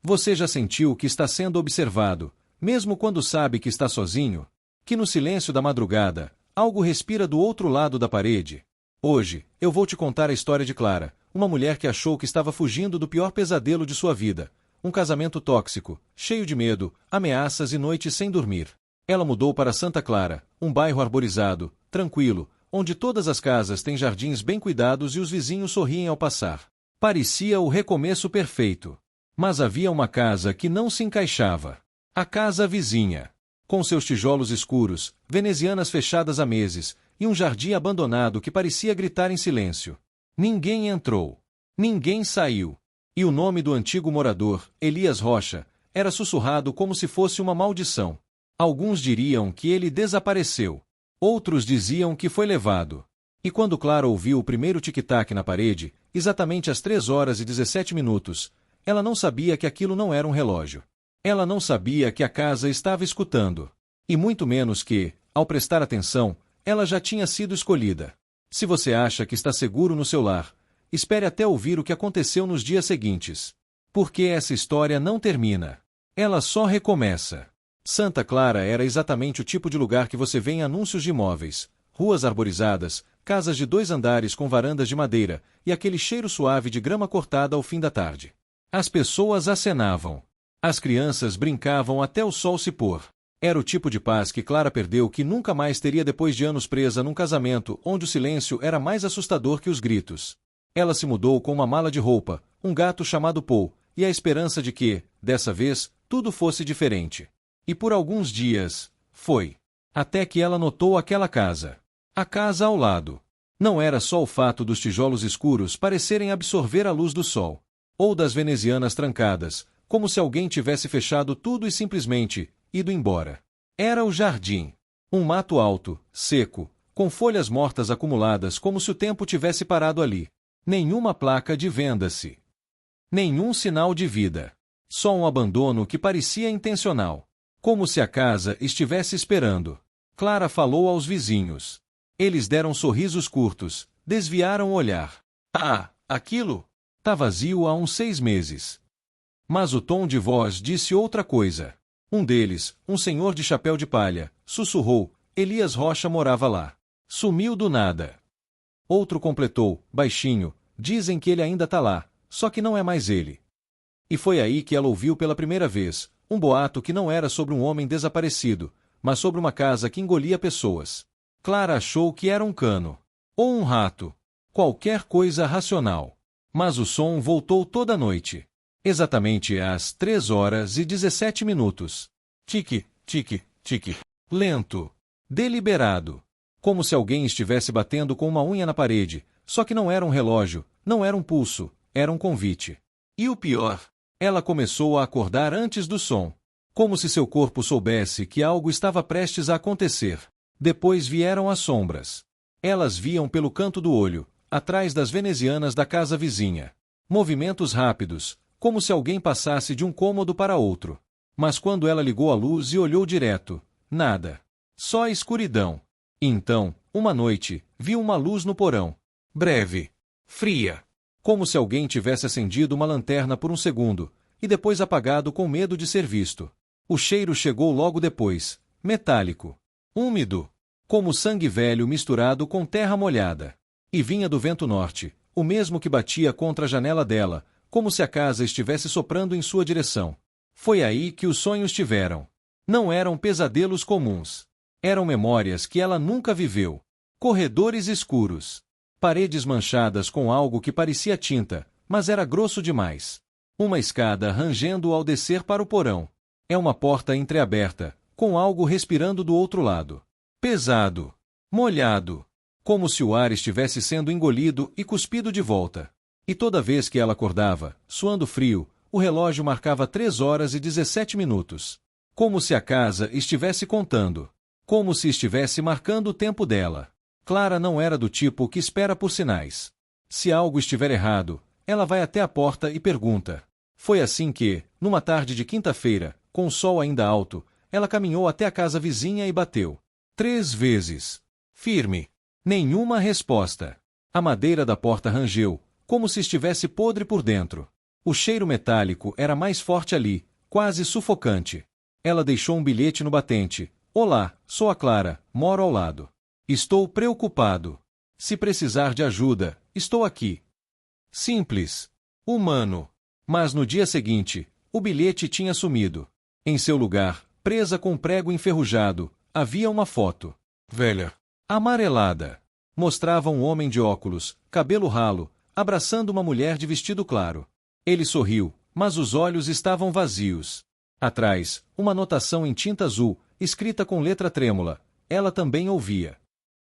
Você já sentiu que está sendo observado, mesmo quando sabe que está sozinho? Que no silêncio da madrugada, algo respira do outro lado da parede? Hoje, eu vou te contar a história de Clara, uma mulher que achou que estava fugindo do pior pesadelo de sua vida. Um casamento tóxico, cheio de medo, ameaças e noites sem dormir. Ela mudou para Santa Clara, um bairro arborizado, tranquilo, onde todas as casas têm jardins bem cuidados e os vizinhos sorriem ao passar. Parecia o recomeço perfeito. Mas havia uma casa que não se encaixava. A casa vizinha. Com seus tijolos escuros, venezianas fechadas há meses, e um jardim abandonado que parecia gritar em silêncio. Ninguém entrou. Ninguém saiu. E o nome do antigo morador, Elias Rocha, era sussurrado como se fosse uma maldição. Alguns diriam que ele desapareceu. Outros diziam que foi levado. E quando Clara ouviu o primeiro tic-tac na parede, exatamente às 3h17, ela não sabia que aquilo não era um relógio. Ela não sabia que a casa estava escutando. E muito menos que, ao prestar atenção, ela já tinha sido escolhida. Se você acha que está seguro no seu lar, espere até ouvir o que aconteceu nos dias seguintes. Porque essa história não termina. Ela só recomeça. Santa Clara era exatamente o tipo de lugar que você vê em anúncios de imóveis. Ruas arborizadas, casas de 2 andares com varandas de madeira e aquele cheiro suave de grama cortada ao fim da tarde. As pessoas acenavam. As crianças brincavam até o sol se pôr. Era o tipo de paz que Clara perdeu que nunca mais teria depois de anos presa num casamento onde o silêncio era mais assustador que os gritos. Ela se mudou com uma mala de roupa, um gato chamado Paul, e a esperança de que, dessa vez, tudo fosse diferente. E por alguns dias, foi. Até que ela notou aquela casa. A casa ao lado. Não era só o fato dos tijolos escuros parecerem absorver a luz do sol. Ou das venezianas trancadas, como se alguém tivesse fechado tudo e simplesmente ido embora. Era o jardim. Um mato alto, seco, com folhas mortas acumuladas como se o tempo tivesse parado ali. Nenhuma placa de venda-se. Nenhum sinal de vida. Só um abandono que parecia intencional. Como se a casa estivesse esperando. Clara falou aos vizinhos. Eles deram sorrisos curtos, desviaram o olhar. Ah, aquilo? Tá vazio há uns 6 meses. Mas o tom de voz disse outra coisa. Um deles, um senhor de chapéu de palha, sussurrou, Elias Rocha morava lá. Sumiu do nada. Outro completou, baixinho, dizem que ele ainda tá lá, só que não é mais ele. E foi aí que ela ouviu pela primeira vez, um boato que não era sobre um homem desaparecido, mas sobre uma casa que engolia pessoas. Clara achou que era um cano. Ou um rato. Qualquer coisa racional. Mas o som voltou toda a noite. Exatamente às 3h17. Tique, tique, tique. Lento. Deliberado. Como se alguém estivesse batendo com uma unha na parede, só que não era um relógio, não era um pulso, era um convite. E o pior, ela começou a acordar antes do som. Como se seu corpo soubesse que algo estava prestes a acontecer. Depois vieram as sombras. Elas viam pelo canto do olho, atrás das venezianas da casa vizinha. Movimentos rápidos, como se alguém passasse de um cômodo para outro. Mas quando ela ligou a luz e olhou direto, nada. Só escuridão. E então, uma noite, viu uma luz no porão. Breve. Fria. Como se alguém tivesse acendido uma lanterna por um segundo, e depois apagado com medo de ser visto. O cheiro chegou logo depois, metálico. Úmido. Como sangue velho misturado com terra molhada. E vinha do vento norte, o mesmo que batia contra a janela dela, como se a casa estivesse soprando em sua direção. Foi aí que os sonhos tiveram. Não eram pesadelos comuns. Eram memórias que ela nunca viveu. Corredores escuros. Paredes manchadas com algo que parecia tinta, mas era grosso demais. Uma escada rangendo ao descer para o porão. É uma porta entreaberta, com algo respirando do outro lado. Pesado. Molhado. Como se o ar estivesse sendo engolido e cuspido de volta. E toda vez que ela acordava, suando frio, o relógio marcava 3h17. Como se a casa estivesse contando. Como se estivesse marcando o tempo dela. Clara não era do tipo que espera por sinais. Se algo estiver errado, ela vai até a porta e pergunta. Foi assim que, numa tarde de quinta-feira, com o sol ainda alto, ela caminhou até a casa vizinha e bateu. 3 vezes. Firme. Nenhuma resposta. A madeira da porta rangeu, como se estivesse podre por dentro. O cheiro metálico era mais forte ali, quase sufocante. Ela deixou um bilhete no batente. Olá, sou a Clara, moro ao lado. Estou preocupado. Se precisar de ajuda, estou aqui. Simples. Humano. Mas no dia seguinte, o bilhete tinha sumido. Em seu lugar, presa com um prego enferrujado, havia uma foto. Velha. Amarelada. Mostrava um homem de óculos, cabelo ralo, abraçando uma mulher de vestido claro. Ele sorriu, mas os olhos estavam vazios. Atrás, uma anotação em tinta azul, escrita com letra trêmula. Ela também ouvia.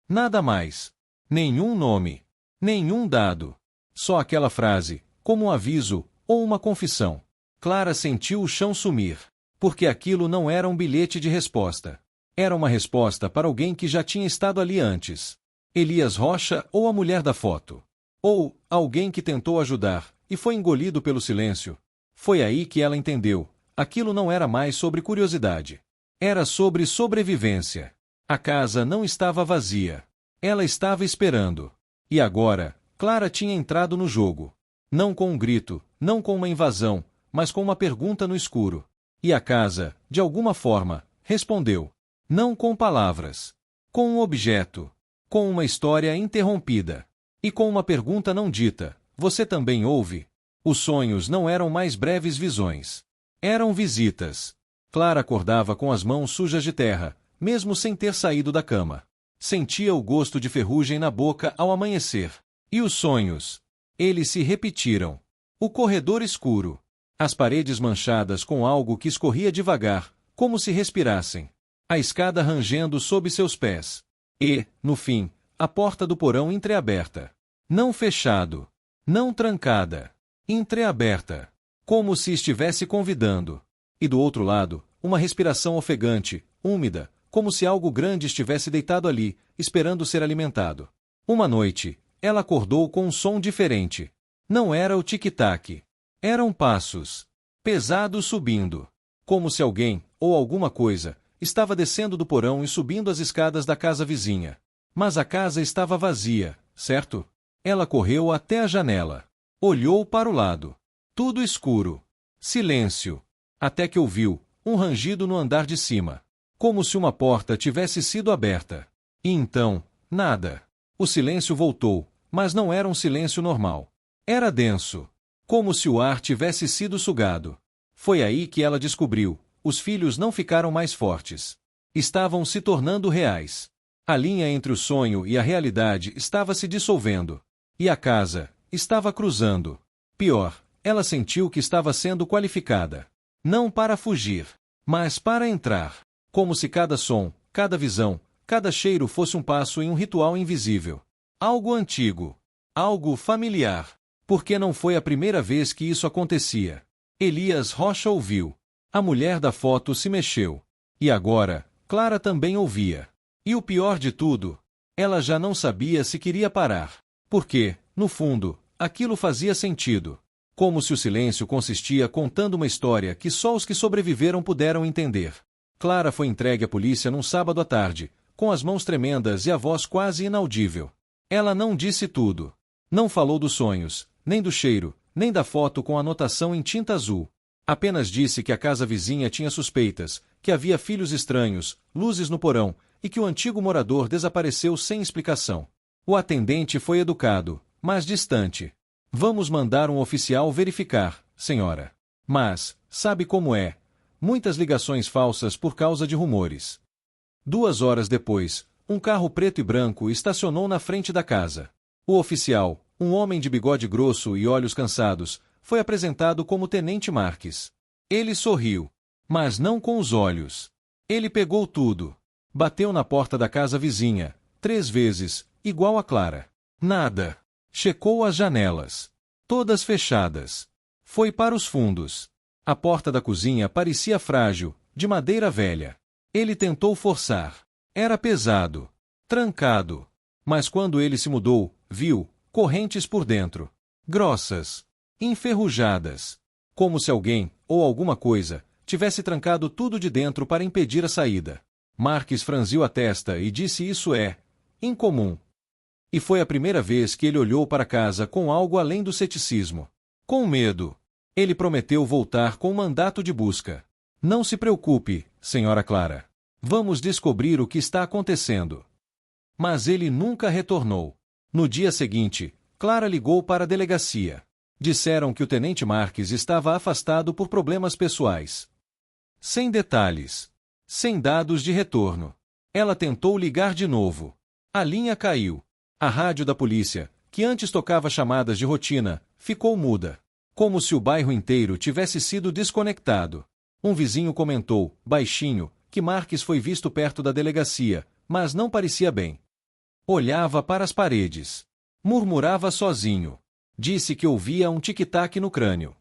Nada mais. Nenhum nome. Nenhum dado. Só aquela frase, como um aviso, ou uma confissão. Clara sentiu o chão sumir. Porque aquilo não era um bilhete de resposta. Era uma resposta para alguém que já tinha estado ali antes. Elias Rocha ou a mulher da foto. Ou alguém que tentou ajudar, e foi engolido pelo silêncio. Foi aí que ela entendeu. Aquilo não era mais sobre curiosidade. Era sobre sobrevivência. A casa não estava vazia. Ela estava esperando. E agora, Clara tinha entrado no jogo. Não com um grito, não com uma invasão, mas com uma pergunta no escuro. E a casa, de alguma forma, respondeu. Não com palavras. Com um objeto. Com uma história interrompida. E com uma pergunta não dita. Você também ouve? Os sonhos não eram mais breves visões. Eram visitas. Clara acordava com as mãos sujas de terra, mesmo sem ter saído da cama. Sentia o gosto de ferrugem na boca ao amanhecer. E os sonhos? Eles se repetiram. O corredor escuro. As paredes manchadas com algo que escorria devagar, como se respirassem. A escada rangendo sob seus pés. E, no fim, a porta do porão entreaberta. Não fechado. Não trancada. Entreaberta. Como se estivesse convidando. E do outro lado, uma respiração ofegante, úmida, como se algo grande estivesse deitado ali, esperando ser alimentado. Uma noite, ela acordou com um som diferente. Não era o tic-tac. Eram passos. Pesados subindo. Como se alguém, ou alguma coisa, estava descendo do porão e subindo as escadas da casa vizinha. Mas a casa estava vazia, certo? Ela correu até a janela. Olhou para o lado. Tudo escuro. Silêncio. Até que ouviu um rangido no andar de cima. Como se uma porta tivesse sido aberta. E então, nada. O silêncio voltou, mas não era um silêncio normal. Era denso. Como se o ar tivesse sido sugado. Foi aí que ela descobriu. Os filhos não ficaram mais fortes. Estavam se tornando reais. A linha entre o sonho e a realidade estava se dissolvendo. E a casa estava cruzando. Pior, ela sentiu que estava sendo qualificada. Não para fugir, mas para entrar. Como se cada som, cada visão, cada cheiro fosse um passo em um ritual invisível. Algo antigo. Algo familiar. Porque não foi a primeira vez que isso acontecia. Elias Rocha ouviu. A mulher da foto se mexeu. E agora, Clara também ouvia. E o pior de tudo, ela já não sabia se queria parar. Porque, no fundo, aquilo fazia sentido. Como se o silêncio consistia contando uma história que só os que sobreviveram puderam entender. Clara foi entregue à polícia num sábado à tarde, com as mãos tremendas e a voz quase inaudível. Ela não disse tudo. Não falou dos sonhos, nem do cheiro, nem da foto com anotação em tinta azul. Apenas disse que a casa vizinha tinha suspeitas, que havia filhos estranhos, luzes no porão, e que o antigo morador desapareceu sem explicação. O atendente foi educado, mas distante. Vamos mandar um oficial verificar, senhora. Mas, sabe como é? Muitas ligações falsas por causa de rumores. 2 horas depois, um carro preto e branco estacionou na frente da casa. O oficial, um homem de bigode grosso e olhos cansados, foi apresentado como Tenente Marques. Ele sorriu, mas não com os olhos. Ele pegou tudo. Bateu na porta da casa vizinha, 3 vezes, igual a Clara. Nada. Checou as janelas. Todas fechadas. Foi para os fundos. A porta da cozinha parecia frágil, de madeira velha. Ele tentou forçar. Era pesado. Trancado. Mas quando ele se mudou, viu correntes por dentro. Grossas. Enferrujadas. Como se alguém, ou alguma coisa, tivesse trancado tudo de dentro para impedir a saída. Marques franziu a testa e disse: isso é incomum. E foi a primeira vez que ele olhou para casa com algo além do ceticismo. Com medo. Ele prometeu voltar com mandato de busca. Não se preocupe, senhora Clara. Vamos descobrir o que está acontecendo. Mas ele nunca retornou. No dia seguinte, Clara ligou para a delegacia. Disseram que o tenente Marques estava afastado por problemas pessoais. Sem detalhes. Sem dados de retorno. Ela tentou ligar de novo. A linha caiu. A rádio da polícia, que antes tocava chamadas de rotina, ficou muda. Como se o bairro inteiro tivesse sido desconectado. Um vizinho comentou, baixinho, que Marques foi visto perto da delegacia, mas não parecia bem. Olhava para as paredes. Murmurava sozinho. Disse que ouvia um tic-tac no crânio.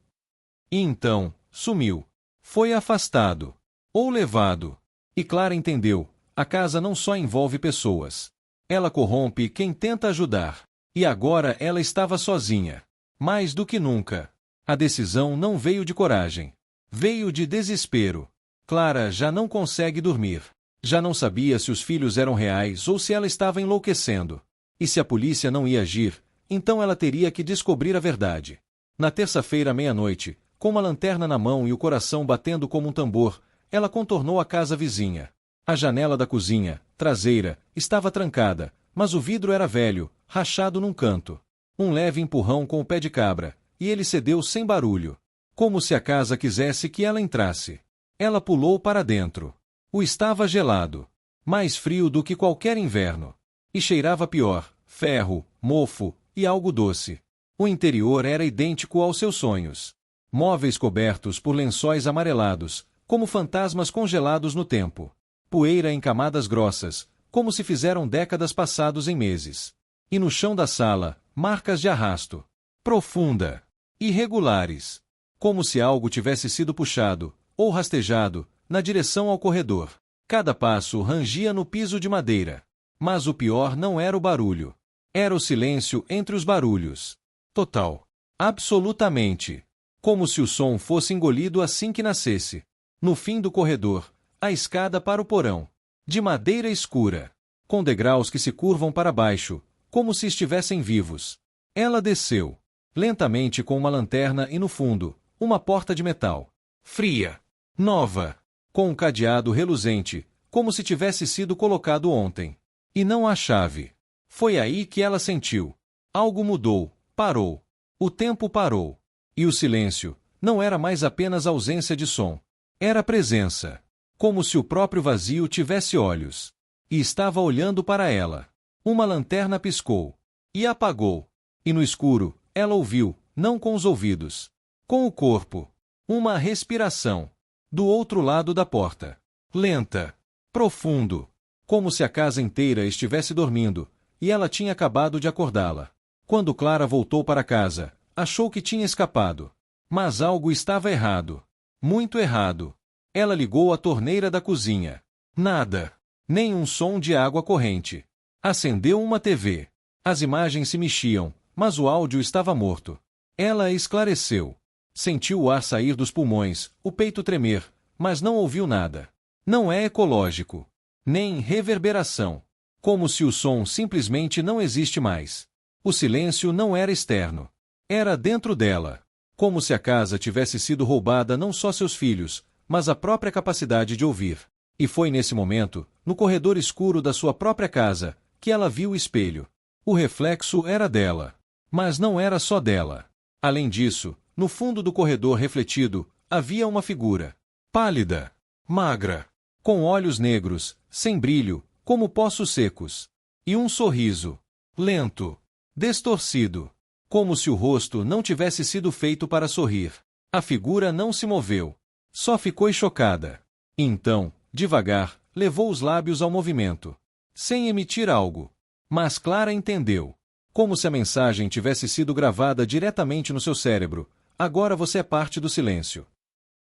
E então, sumiu. Foi afastado. Ou levado. E Clara entendeu, a casa não só envolve pessoas. Ela corrompe quem tenta ajudar. E agora ela estava sozinha. Mais do que nunca. A decisão não veio de coragem. Veio de desespero. Clara já não consegue dormir. Já não sabia se os filhos eram reais ou se ela estava enlouquecendo. E se a polícia não ia agir, então ela teria que descobrir a verdade. Na terça-feira à meia-noite, com uma lanterna na mão e o coração batendo como um tambor, ela contornou a casa vizinha. A janela da cozinha, traseira, estava trancada, mas o vidro era velho, rachado num canto. Um leve empurrão com o pé de cabra, e ele cedeu sem barulho. Como se a casa quisesse que ela entrasse. Ela pulou para dentro. O estava gelado. Mais frio do que qualquer inverno. E cheirava pior, ferro, mofo e algo doce. O interior era idêntico aos seus sonhos. Móveis cobertos por lençóis amarelados, como fantasmas congelados no tempo. Poeira em camadas grossas, como se fizeram décadas passados em meses. E no chão da sala, marcas de arrasto. Profunda. Irregulares. Como se algo tivesse sido puxado, ou rastejado, na direção ao corredor. Cada passo rangia no piso de madeira. Mas o pior não era o barulho. Era o silêncio entre os barulhos. Total. Absolutamente. Como se o som fosse engolido assim que nascesse. No fim do corredor, a escada para o porão. De madeira escura. Com degraus que se curvam para baixo, como se estivessem vivos. Ela desceu. Lentamente com uma lanterna e no fundo, uma porta de metal. Fria. Nova. Com um cadeado reluzente, como se tivesse sido colocado ontem. E não a chave. Foi aí que ela sentiu. Algo mudou, parou. O tempo parou. E o silêncio não era mais apenas ausência de som. Era presença. Como se o próprio vazio tivesse olhos. E estava olhando para ela. Uma lanterna piscou. E apagou. E no escuro, ela ouviu, não com os ouvidos. Com o corpo. Uma respiração. Do outro lado da porta. Lenta. Profundo. Como se a casa inteira estivesse dormindo, e ela tinha acabado de acordá-la. Quando Clara voltou para casa, achou que tinha escapado. Mas algo estava errado. Muito errado. Ela ligou a torneira da cozinha. Nada. Nem um som de água corrente. Acendeu uma TV. As imagens se mexiam, mas o áudio estava morto. Ela esclareceu. Sentiu o ar sair dos pulmões, o peito tremer, mas não ouviu nada. Não é ecológico. Nem reverberação. Como se o som simplesmente não existe mais. O silêncio não era externo. Era dentro dela. Como se a casa tivesse sido roubada não só seus filhos, mas a própria capacidade de ouvir. E foi nesse momento, no corredor escuro da sua própria casa, que ela viu o espelho. O reflexo era dela. Mas não era só dela. Além disso, no fundo do corredor refletido, havia uma figura. Pálida. Magra. Com olhos negros, sem brilho, como poços secos. E um sorriso. Lento. Distorcido. Como se o rosto não tivesse sido feito para sorrir. A figura não se moveu. Só ficou chocada. Então, devagar, levou os lábios ao movimento. Sem emitir algo. Mas Clara entendeu. Como se a mensagem tivesse sido gravada diretamente no seu cérebro. Agora você é parte do silêncio.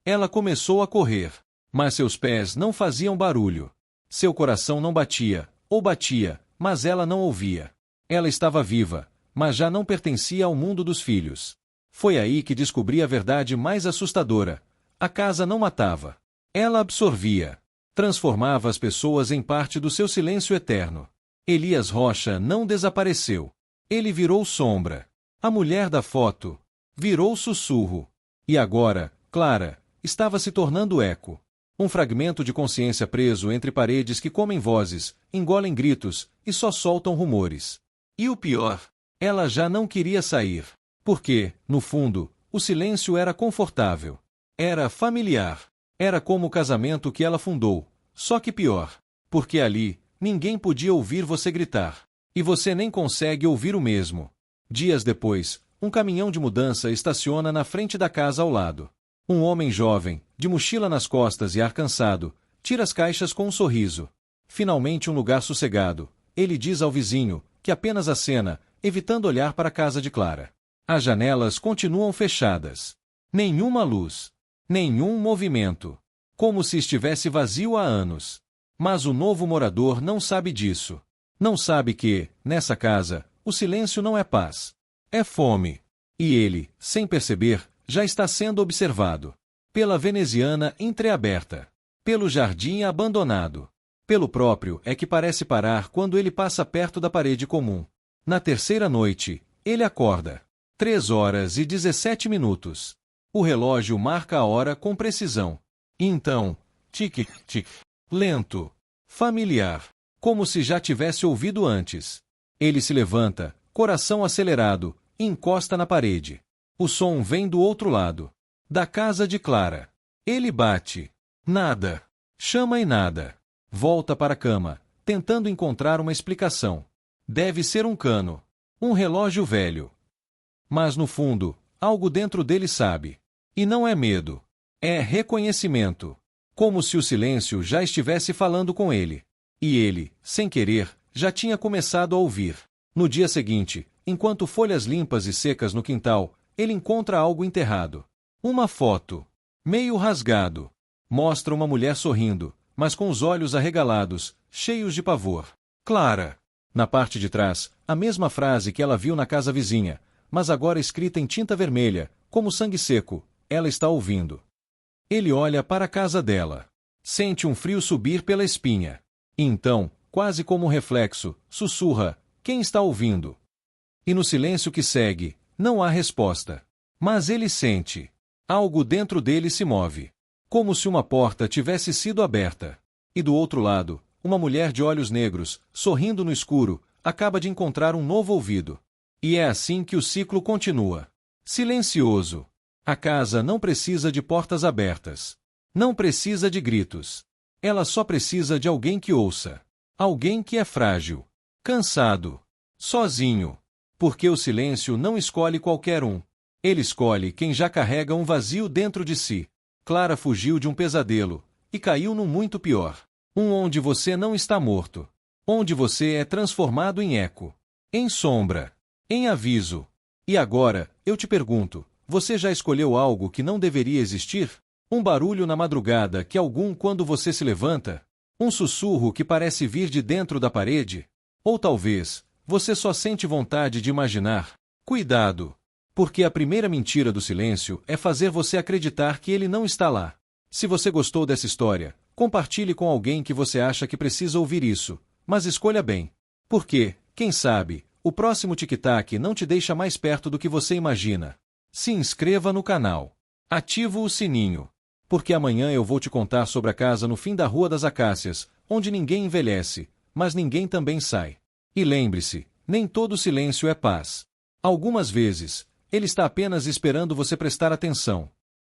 Ela começou a correr. Mas seus pés não faziam barulho. Seu coração não batia, ou batia, mas ela não ouvia. Ela estava viva, mas já não pertencia ao mundo dos filhos. Foi aí que descobri a verdade mais assustadora. A casa não matava. Ela absorvia. Transformava as pessoas em parte do seu silêncio eterno. Elias Rocha não desapareceu. Ele virou sombra. A mulher da foto virou sussurro. E agora, Clara, estava se tornando eco. Um fragmento de consciência preso entre paredes que comem vozes, engolem gritos e só soltam rumores. E o pior, ela já não queria sair. Porque, no fundo, o silêncio era confortável. Era familiar. Era como o casamento que ela fundou, só que pior. Porque ali, ninguém podia ouvir você gritar. E você nem consegue ouvir o mesmo. Dias depois, um caminhão de mudança estaciona na frente da casa ao lado. Um homem jovem, de mochila nas costas e ar cansado, tira as caixas com um sorriso. Finalmente um lugar sossegado. Ele diz ao vizinho, que apenas acena, evitando olhar para a casa de Clara. As janelas continuam fechadas. Nenhuma luz. Nenhum movimento. Como se estivesse vazio há anos. Mas o novo morador não sabe disso. Não sabe que, nessa casa, o silêncio não é paz. É fome. E ele, sem perceber, já está sendo observado. Pela veneziana entreaberta. Pelo jardim abandonado. Pelo próprio é que parece parar quando ele passa perto da parede comum. Na terceira noite, ele acorda. 3h17. O relógio marca a hora com precisão. Então, tic-tic, lento, familiar, como se já tivesse ouvido antes. Ele se levanta, coração acelerado, e encosta na parede. O som vem do outro lado. Da casa de Clara. Ele bate. Nada. Chama e nada. Volta para a cama, tentando encontrar uma explicação. Deve ser um cano. Um relógio velho. Mas no fundo, algo dentro dele sabe. E não é medo. É reconhecimento. Como se o silêncio já estivesse falando com ele. E ele, sem querer, já tinha começado a ouvir. No dia seguinte, enquanto folhas limpas e secas no quintal, ele encontra algo enterrado. Uma foto. Meio rasgado. Mostra uma mulher sorrindo, mas com os olhos arregalados, cheios de pavor. Clara. Na parte de trás, a mesma frase que ela viu na casa vizinha, mas agora escrita em tinta vermelha, como sangue seco. Ela está ouvindo. Ele olha para a casa dela. Sente um frio subir pela espinha. E então, quase como um reflexo, sussurra: quem está ouvindo? E no silêncio que segue, não há resposta. Mas ele sente. Algo dentro dele se move. Como se uma porta tivesse sido aberta. E do outro lado, uma mulher de olhos negros, sorrindo no escuro, acaba de encontrar um novo ouvido. E é assim que o ciclo continua. Silencioso. A casa não precisa de portas abertas. Não precisa de gritos. Ela só precisa de alguém que ouça. Alguém que é frágil. Cansado. Sozinho. Porque o silêncio não escolhe qualquer um. Ele escolhe quem já carrega um vazio dentro de si. Clara fugiu de um pesadelo. E caiu num muito pior. Um onde você não está morto. Onde você é transformado em eco. Em sombra. Em aviso. E agora, eu te pergunto, você já escolheu algo que não deveria existir? Um barulho na madrugada que quando você se levanta? Um sussurro que parece vir de dentro da parede? Ou talvez, você só sente vontade de imaginar? Cuidado! Porque a primeira mentira do silêncio é fazer você acreditar que ele não está lá. Se você gostou dessa história, compartilhe com alguém que você acha que precisa ouvir isso, mas escolha bem. Porque, quem sabe, o próximo tic-tac não te deixa mais perto do que você imagina. Se inscreva no canal. Ativa o sininho. Porque amanhã eu vou te contar sobre a casa no fim da Rua das Acácias, onde ninguém envelhece, mas ninguém também sai. E lembre-se, nem todo silêncio é paz. Algumas vezes, ele está apenas esperando você prestar atenção.